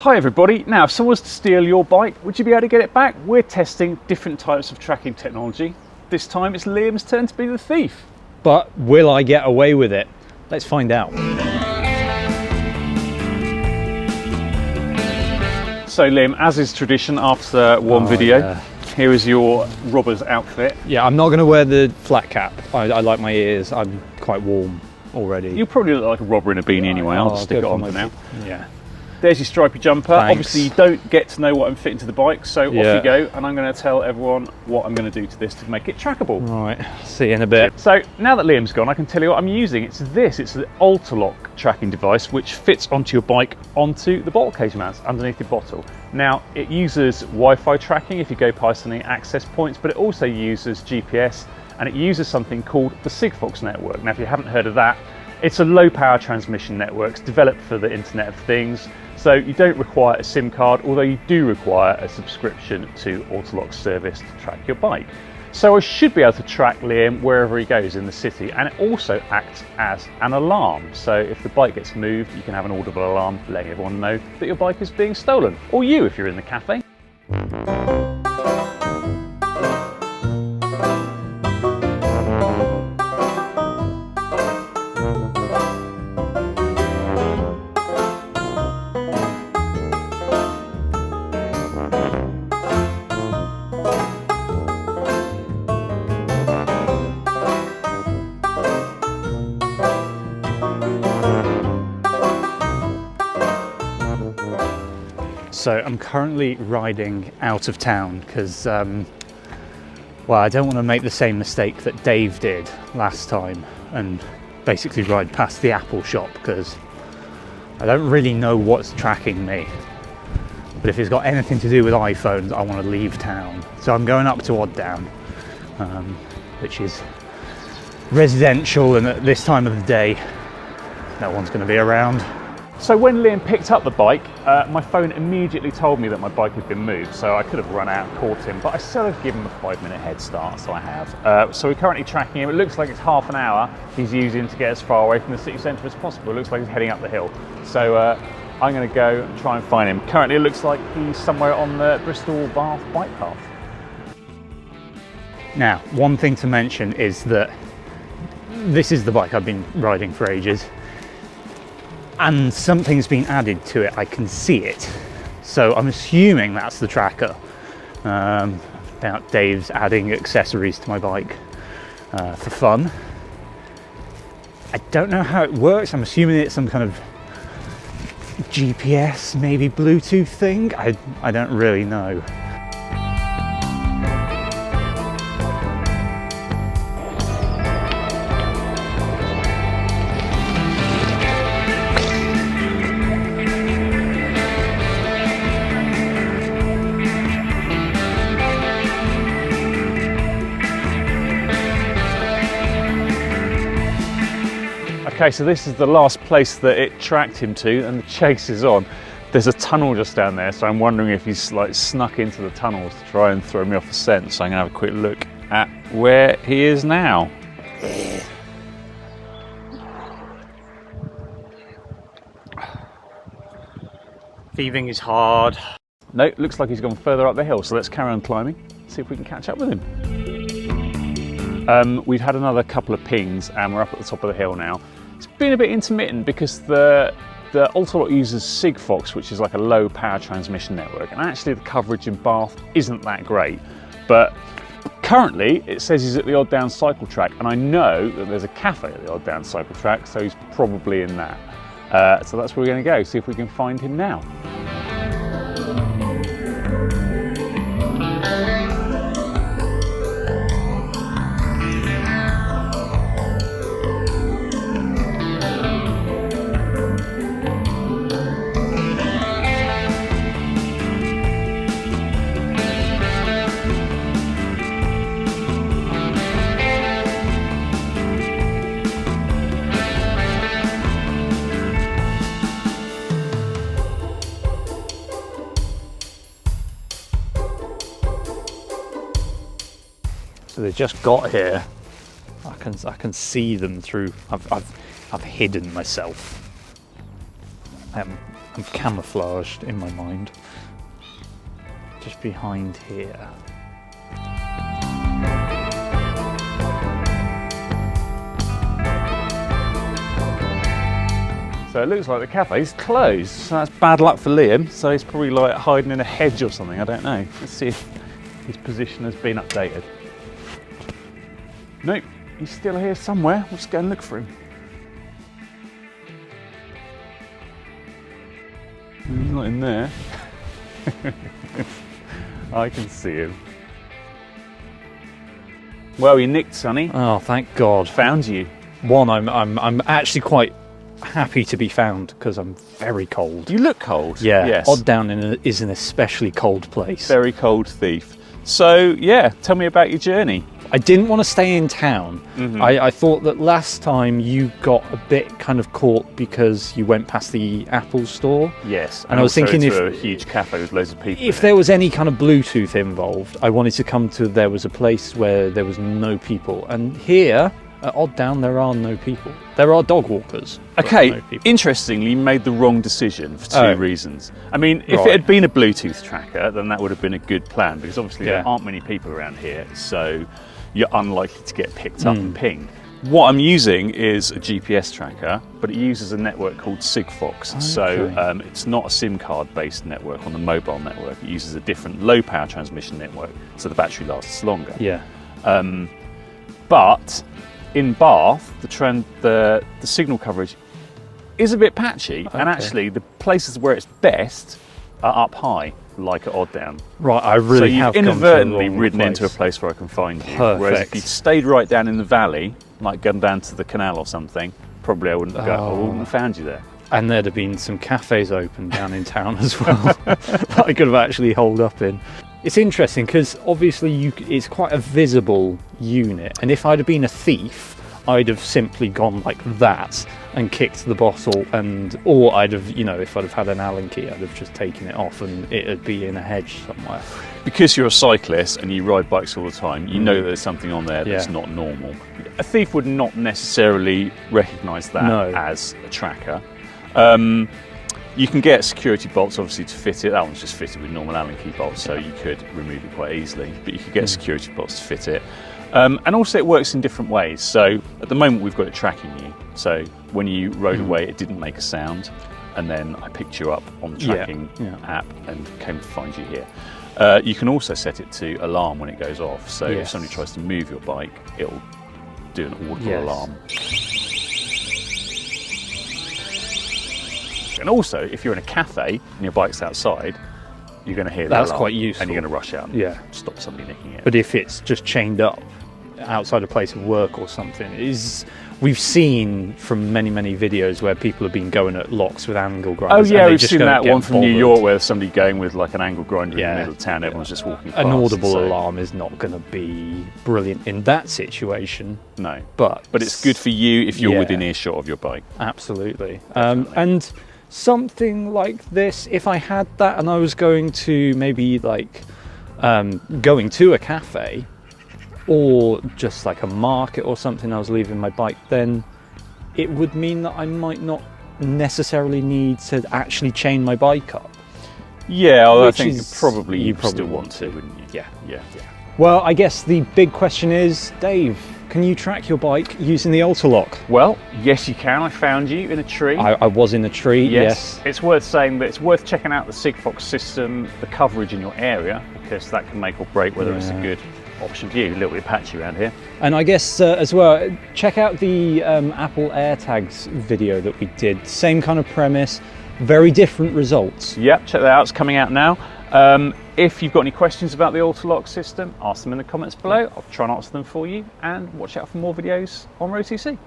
Hi everybody, now if someone was to steal your bike, would you be able to get it back? We're testing different types of tracking technology. This time it's Liam's turn to be the thief. But will I get away with it? Let's find out. So Liam, as is tradition after one video, here is your robber's outfit. Yeah, I'm not going to wear the flat cap. I like my ears. I'm quite warm already. You'll probably look like a robber in a beanie anyway. I'll just stick it on for now. Yeah. There's your stripy jumper. Thanks. Obviously you don't get to know what I'm fitting to the bike, so off you go, and I'm going to tell everyone what I'm going to do to this to make it trackable. Right, see you in a bit. So now that Liam's gone, I can tell you what I'm using. It's the AlterLock tracking device, which fits onto your bike onto the bottle cage mounts underneath your bottle. Now it uses Wi-Fi tracking if you go past any access points, but it also uses GPS, and it uses something called the Sigfox network. Now if you haven't heard of that, it's a low power transmission network. It's developed for the Internet of Things. So you don't require a SIM card, although you do require a subscription to AlterLock service to track your bike. So I should be able to track Liam wherever he goes in the city, and it also acts as an alarm. So if the bike gets moved, you can have an audible alarm letting everyone know that your bike is being stolen, or you if you're in the cafe. So I'm currently riding out of town because, well, I don't want to make the same mistake that Dave did last time and basically ride past the Apple shop, because I don't really know what's tracking me. But if it's got anything to do with iPhones, I want to leave town. So I'm going up to Odd Down, which is residential, and at this time of the day, no one's going to be around. So when Liam picked up the bike, my phone immediately told me that my bike had been moved, so I could have run out and caught him, but I still have given him a 5-minute head start, so I have. So we're currently tracking him. It looks like it's half an hour he's using to get as far away from the city centre as possible. It looks like he's heading up the hill. So I'm going to go and try and find him. Currently it looks like he's somewhere on the Bristol-Bath bike path. Now, one thing to mention is that this is the bike I've been riding for ages, and something's been added to it. I can see it, so I'm assuming that's the tracker. About Dave's adding accessories to my bike for fun. I don't know how it works. I'm assuming it's some kind of GPS, maybe Bluetooth thing. I don't really know. Okay, so this is the last place that it tracked him to, and the chase is on. There's a tunnel just down there, so I'm wondering if he's like snuck into the tunnels to try and throw me off the scent. So I'm gonna have a quick look at where he is now. Thieving is hard. No, looks like he's gone further up the hill, so let's carry on climbing, see if we can catch up with him. We've had another couple of pings and we're up at the top of the hill now. It's been a bit intermittent because the AlterLock uses Sigfox, which is like a low power transmission network, and actually the coverage in Bath isn't that great. But currently it says he's at the Odd Down cycle track, and I know that there's a cafe at the Odd Down cycle track, so he's probably in that. So that's where we're going to go, see if we can find him now. So they just got here. I can see them through. I've hidden myself. I'm camouflaged in my mind. Just behind here. So it looks like the cafe's closed, so that's bad luck for Liam. So he's probably like hiding in a hedge or something, I don't know. Let's see if his position has been updated. Nope, he's still here somewhere. We'll just go and look for him. He's not in there. I can see him. Well, you nicked, Sonny. Oh, thank God. Found you. One, I'm actually quite happy to be found because I'm very cold. You look cold. Yeah. Yes. Odd Down is an especially cold place. Very cold thief. So yeah, tell me about your journey. I didn't want to stay in town. Mm-hmm. I thought that last time you got a bit kind of caught because you went past the Apple store. Yes. And I was thinking into if a huge cafe with loads of people. If there was any kind of Bluetooth involved, I wanted to come to there was a place where there was no people. And here at Odd Down, there are no people. There are dog walkers. Okay, no people. interestingly, you made the wrong decision for two reasons. I mean, if it had been a Bluetooth tracker, then that would have been a good plan because obviously there aren't many people around here, so you're unlikely to get picked up and pinged. What I'm using is a GPS tracker, but it uses a network called Sigfox. Okay. So it's not a SIM card based network on the mobile network. It uses a different low power transmission network, so the battery lasts longer. Yeah. But in Bath, the signal coverage is a bit patchy, and actually the places where it's best are up high, like at Odd Down. Right, I really have So you've inadvertently come to the wrong ridden place. into a place where I can find you. Perfect. Whereas if you stayed right down in the valley, like gone down to the canal or something, probably I wouldn't have found you there. And there'd have been some cafes open down in town as well that I could have actually holed up in. It's interesting because obviously it's quite a visible unit, and if I'd have been a thief, I'd have simply gone like that and kicked the bottle, or I'd have, if I'd have had an Allen key, I'd have just taken it off and it'd be in a hedge somewhere. Because you're a cyclist and you ride bikes all the time, you know that there's something on there that's not normal. A thief would not necessarily recognise that as a tracker. You can get security bolts, obviously, to fit it. That one's just fitted with normal Allen key bolts, so you could remove it quite easily. But you could get security bolts to fit it. And also it works in different ways. So at the moment we've got it tracking you. So when you rode away, it didn't make a sound. And then I picked you up on the tracking app and came to find you here. You can also set it to alarm when it goes off. So if somebody tries to move your bike, it'll do an audible alarm. And also, if you're in a cafe and your bike's outside, you're going to hear that. That's quite useful. And you're going to rush out and stop somebody nicking it. But if it's just chained up outside a place of work or something, we've seen from many videos where people have been going at locks with angle grinders. Oh yeah, and we've seen that one from New bothered. York where somebody going with like an angle grinder in the middle of town, everyone's just walking past. An audible alarm is not going to be brilliant in that situation. No, but it's good for you if you're within earshot of your bike. Absolutely. And something like this, if I had that and I was going to maybe like going to a cafe or just like a market or something, I was leaving my bike, then it would mean that I might not necessarily need to actually chain my bike up. Yeah, although I think you probably still want to, wouldn't you? Yeah. Well, I guess the big question is, Dave, can you track your bike using the AlterLock? Well, yes you can. I found you in a tree. I was in a tree, yes. It's worth saying that it's worth checking out the Sigfox system, the coverage in your area, because that can make or break whether it's a good option for you. A little bit patchy around here. And I guess as well, check out the Apple AirTags video that we did. Same kind of premise, very different results. Yep, check that out. It's coming out now. If you've got any questions about the AlterLock system, ask them in the comments below. I'll try and answer them for you, and watch out for more videos on road.cc.